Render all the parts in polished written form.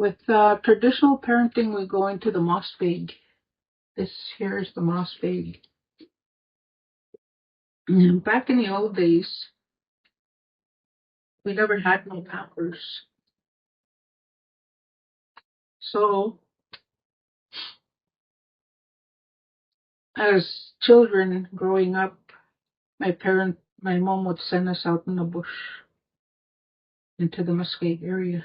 With traditional parenting, we go into the moss bag. This here is the moss bag. Back in the old days, we never had no Pampers. So, as children growing up, my mom would send us out in the bush into the Muskeg area.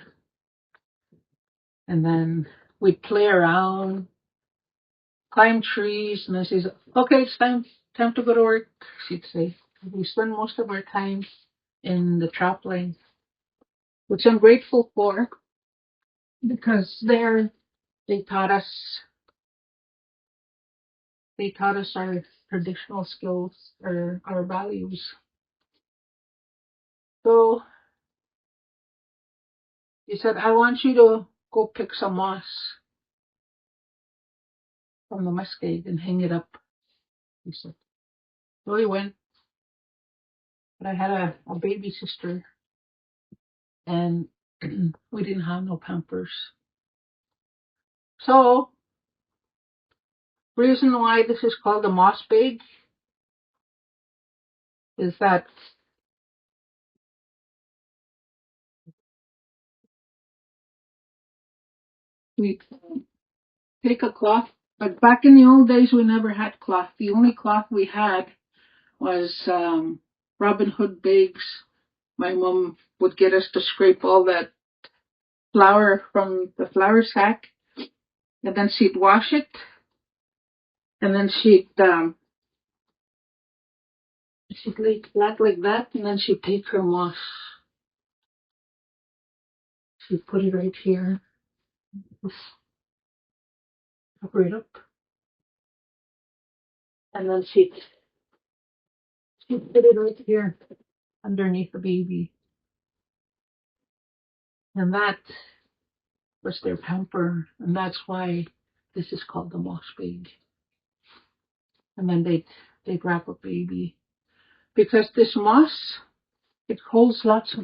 And then we'd play around, climb trees, and then she'd say, okay, it's time to go to work, she'd say. We spend most of our time in the trap line, which I'm grateful for because there they taught us our traditional skills, our values. So he said, I want you to go pick some moss from the muskeg and hang it up. He said. So we went, but I had a baby sister and we didn't have no Pampers. So, reason why this is called the moss bag is that we take a cloth, but back in the old days we never had cloth. The only cloth we had was Robin Hood bags. My mom would get us to scrape all that flour from the flour sack, and then she'd wash it, and then she'd lay it flat like that, and then she'd take her moss. She'd put it right here, cover it up, and then she'd put it right here underneath the baby, and that was their pamper, and that's why this is called the moss bag. And then they'd wrap a baby because this moss it holds lots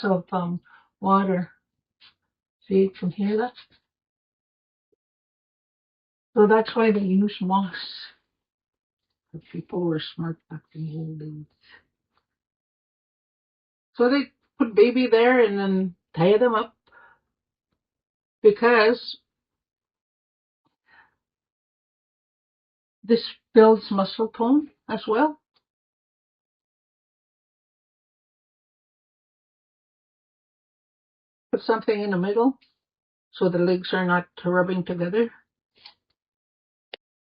of water. See, you can hear that. So that's why they use moss. The people were smart back in the old days. So they put baby there and then tie them up because this builds muscle tone as well. Put something in the middle so the legs are not rubbing together.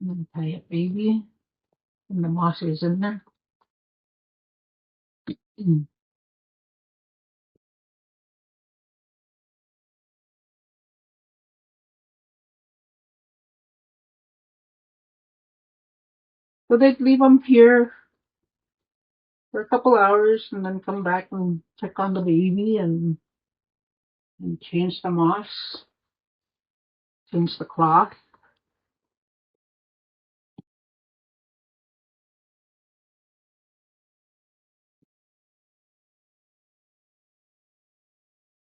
And then tie a baby and the moss is in there. So they'd leave them here for a couple hours and then come back and check on the baby and change the moss, change the cloth.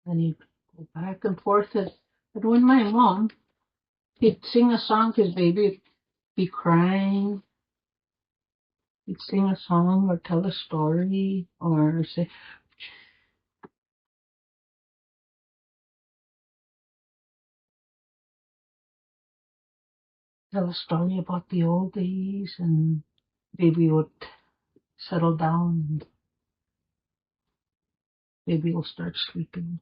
And he'd go back and forth. And when my mom, he'd sing a song to his baby, he'd be crying. He'd sing a song or tell a story or say, tell a story about the old days, and baby would settle down and baby will start sleeping.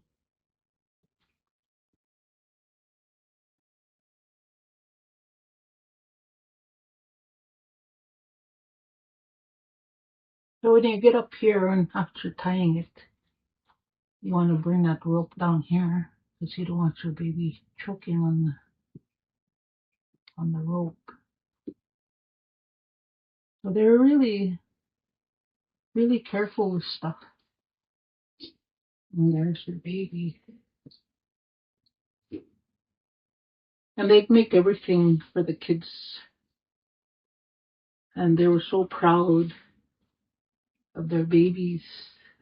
So when you get up here and after tying it, you want to bring that rope down here because you don't want your baby choking on the rope. So they're really, really careful with stuff. And there's your baby. And they'd make everything for the kids. And they were so proud of their babies.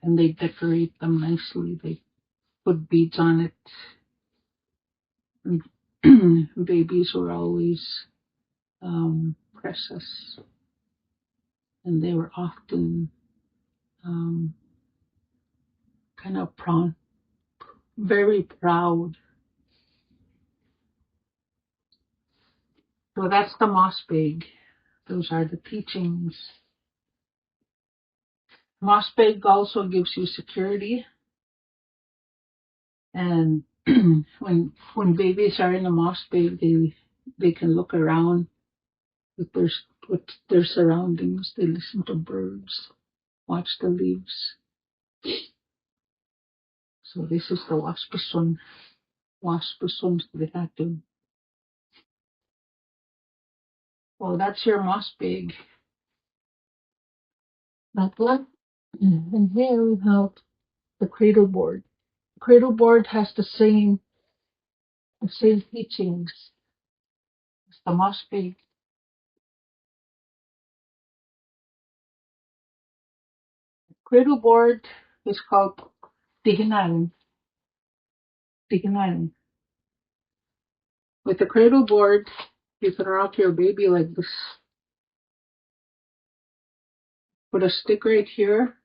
And they decorate them nicely. put beads on it. And babies were always precious, and they were often kind of very proud. So that's the moss bag. Those are the teachings. Moss bag also gives you security, and when babies are in a moss bag, they can look around with their surroundings. They listen to birds, watch the leaves. So this is the waspisun. Waspisun to. Well, that's your moss bag. That one. And here we have the cradle board. Cradle board has the same teachings as the moss bag. Cradle board is called tignan. Tignan. With the cradle board, you can rock your baby like this. Put a stick right here.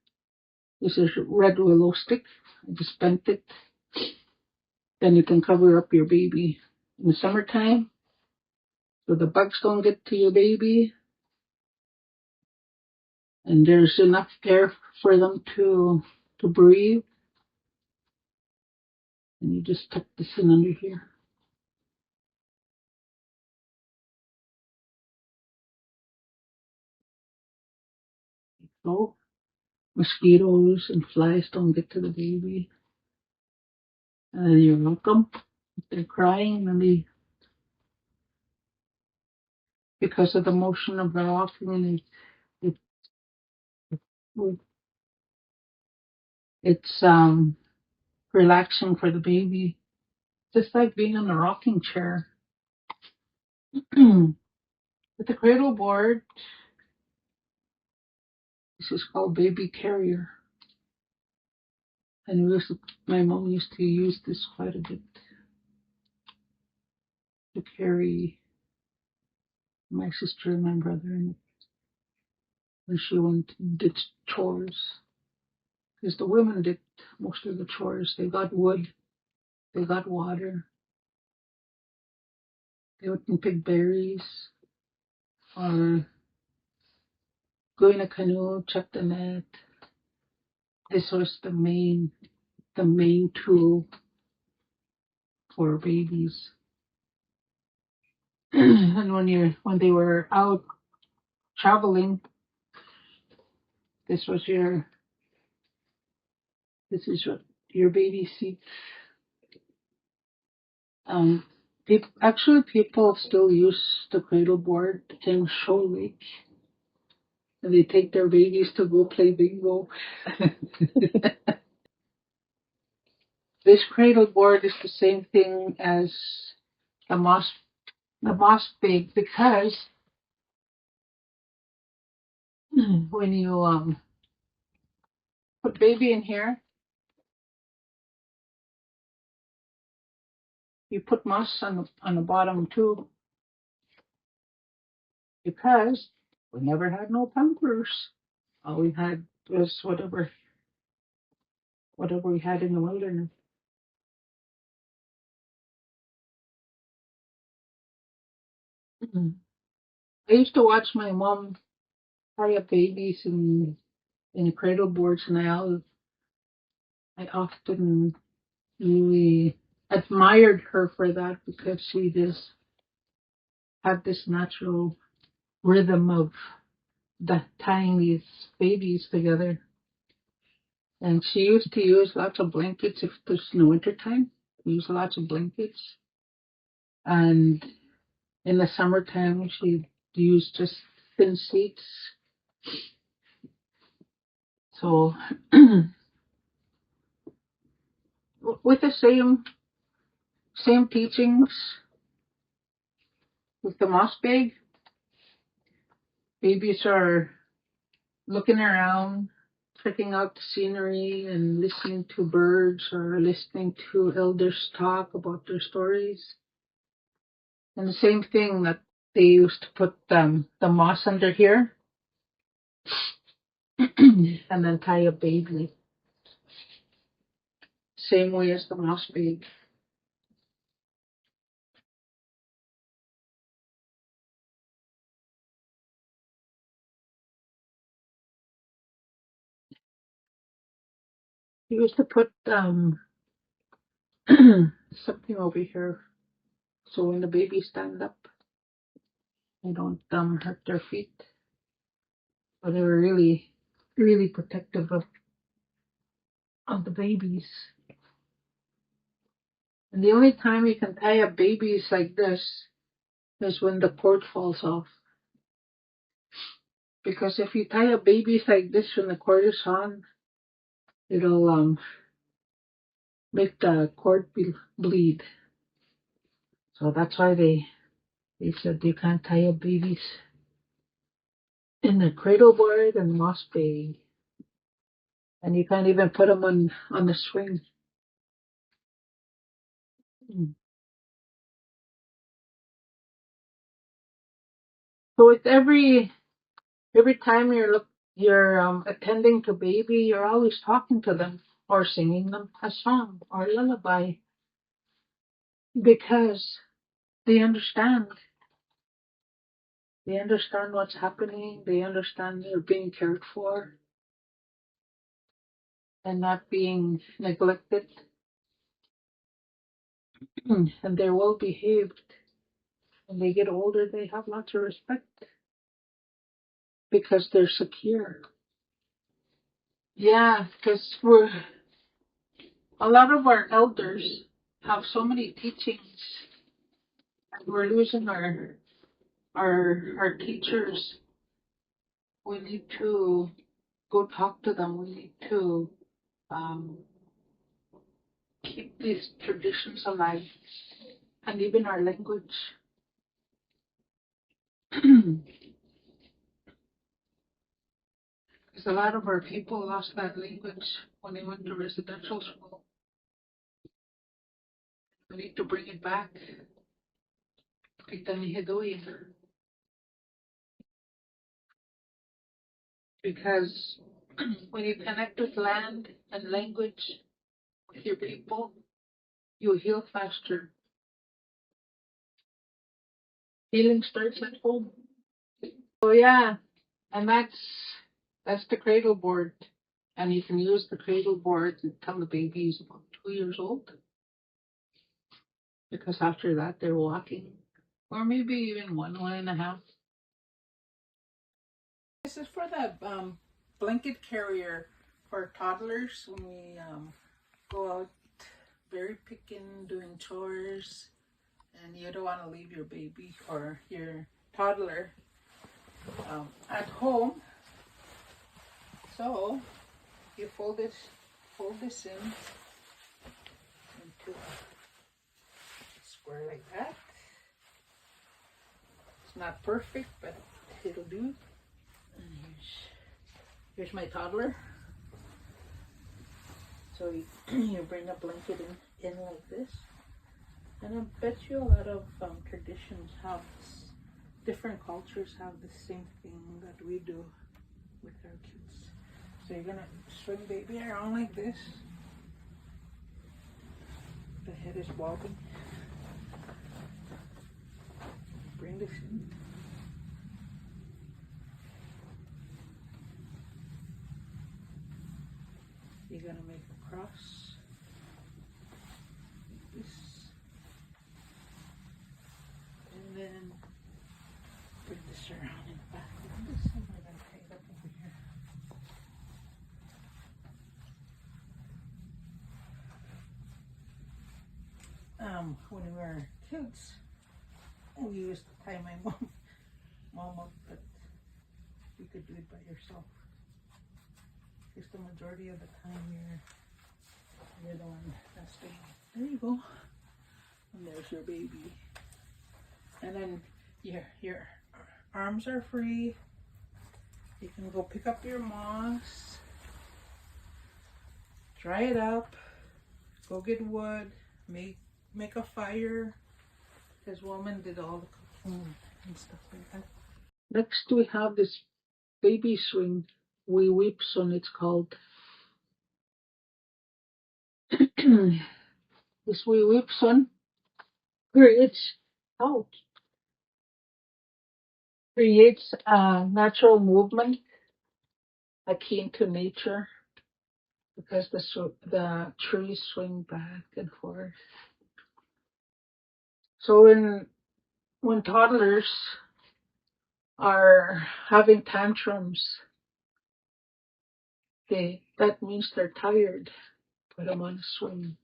This is red willow stick. I just bent it. Then you can cover up your baby in the summertime, so the bugs don't get to your baby, and there's enough air for them to breathe. And you just tuck this in under here. So mosquitoes and flies don't get to the baby. And then you're welcome. If they're crying, and because of the motion of the rocking, it, it's relaxing for the baby. Just like being in a rocking chair. With the cradle board, this is called baby carrier. And my mom used to use this quite a bit to carry my sister and my brother when she went and did chores. Because the women did most of the chores. They got wood, they got water, they went and pick berries, or go in a canoe, check the net. This was the main tool for babies. And when they were out traveling, this is what your baby seat. People still use the cradle board in Shoal Lake, and they take their babies to go play bingo. This cradle board is the same thing as the moss bag, because when you put baby in here, you put moss on the bottom too, because we never had no pampers. All we had was whatever we had in the wilderness. I used to watch my mom tie up babies in cradle boards, and I often really admired her for that, because she just had this natural rhythm of tying these babies together. And she used to use lots of blankets if there's in the wintertime. Use lots of blankets. And in the summertime, she'd use just thin sheets. So with the same teachings with the moss bag, babies are looking around, checking out the scenery and listening to birds or listening to elders talk about their stories. And the same thing that they used to put the moss under here and then tie a baby. Same way as the moss babe. They used to put something over here so when the baby stand up, they don't hurt their feet. But they were really, really protective of the babies. And the only time you can tie up babies like this is when the cord falls off. Because if you tie up babies like this when the cord is on, it'll make the cord bleed. So that's why they said you can't tie up babies in the cradle board and moss bag. And you can't even put them on the swing. So with every time you're attending to baby, you're always talking to them or singing them a song or a lullaby because they understand. They understand what's happening. They understand they're being cared for and not being neglected. And they're well behaved. When they get older, they have lots of respect because they're secure. Yeah, because a lot of our elders have so many teachings, and we're losing our teachers. We need to go talk to them. We need to keep these traditions alive, and even our language. Because a lot of our people lost that language when they went to residential school. We need to bring it back. Because when you connect with land and language with your people, you heal faster. Healing starts at home. So yeah, and that's the cradle board. And you can use the cradle board until the baby is about 2 years old. Because after that they're walking. Or maybe even 1.5. This is for the blanket carrier for toddlers when we go out berry picking, doing chores, and you don't want to leave your baby or your toddler at home. So you fold this in into a square like that. It's not perfect, but it'll do. And here's my toddler. So you bring a blanket in like this. And I bet you a lot of traditions have different cultures have the same thing that we do with our kids. So you're gonna swing baby around like this. The head is bobbing. Bring this in. You're gonna make a cross. Like this. And then bring this around in the back like this. And we're gonna tie it up over here. When we were kids, we used to tie my mom up, but you could do it by yourself. Because the majority of the time you're the one that's doing it. There you go. And there's your baby. And then your arms are free. You can go pick up your moss. dry it up, go get wood, make a fire. His woman did all the cooking and stuff like that. Next we have this baby swing. We weep son it's called. This we weep son creates creates a natural movement akin to nature because the trees swing back and forth. So when toddlers are having tantrums, that means they're tired. Put them on a swing.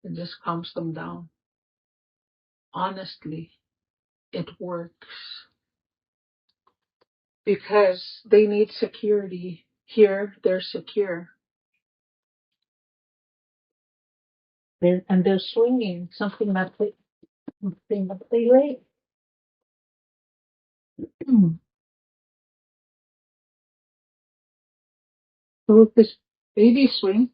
It just calms them down. Honestly, it works because they need security. Here, they're secure. They're swinging something that they like. So with this baby swing,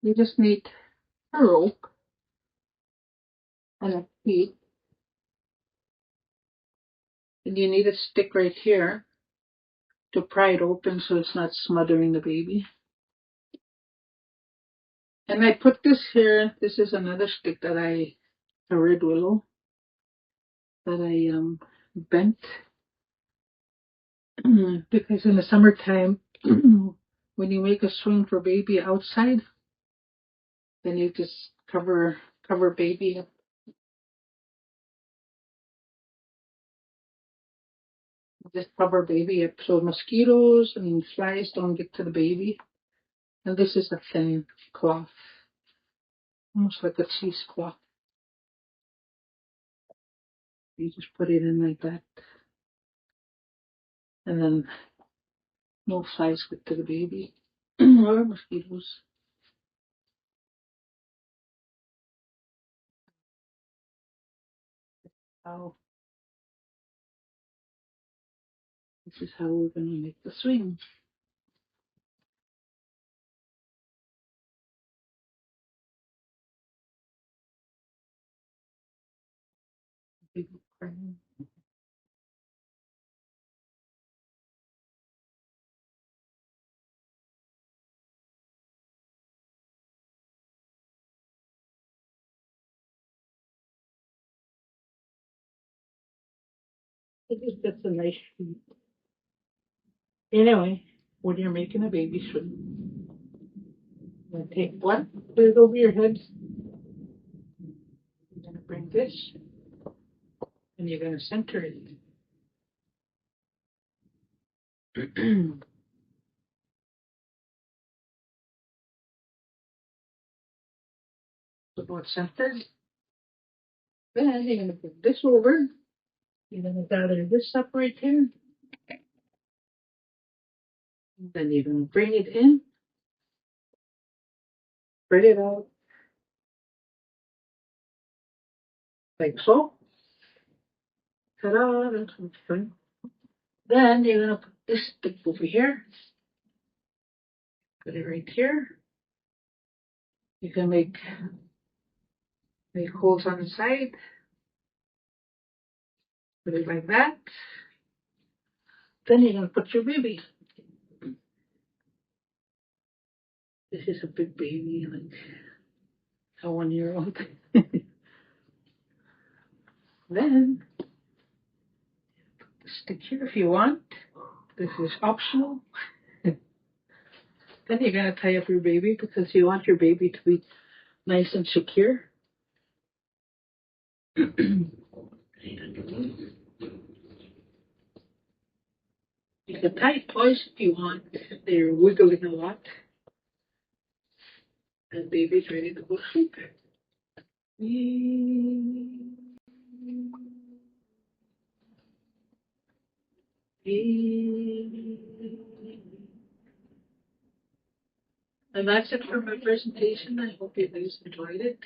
you just need a rope and a feet, and you need a stick right here to pry it open so it's not smothering the baby. And I put this here. This is another stick that a red willow that I bent because in the summertime, when you make a swing for baby outside, then you just cover baby up. Just cover baby up so mosquitoes and flies don't get to the baby. And this is a thin cloth, almost like a cheesecloth. You just put it in like that, and then no flies get to the baby or mosquitoes. Oh, this is how we're gonna make the swing. Baby crying. It just gets a nice treat. Anyway, when you're making a baby swing, you're gonna take one, put it over your head. You're gonna bring this, and you're gonna center it. So it's centered. Then you're gonna put this over. You're gonna gather this up right here. Then you're gonna bring it in, spread it out like so. Ta-da! That's what's fun. Then you're gonna put this stick over here. Put it right here. You can make holes on the side. Put it like that. Then you're gonna put your baby. This is a big baby, like a 1-year-old. Then stick here if you want. This is optional. Then you're gonna tie up your baby because you want your baby to be nice and secure. You can tie it twice if you want. If they're wiggling a lot. And baby's ready to go sleep. And that's it for my presentation. I hope you guys enjoyed it.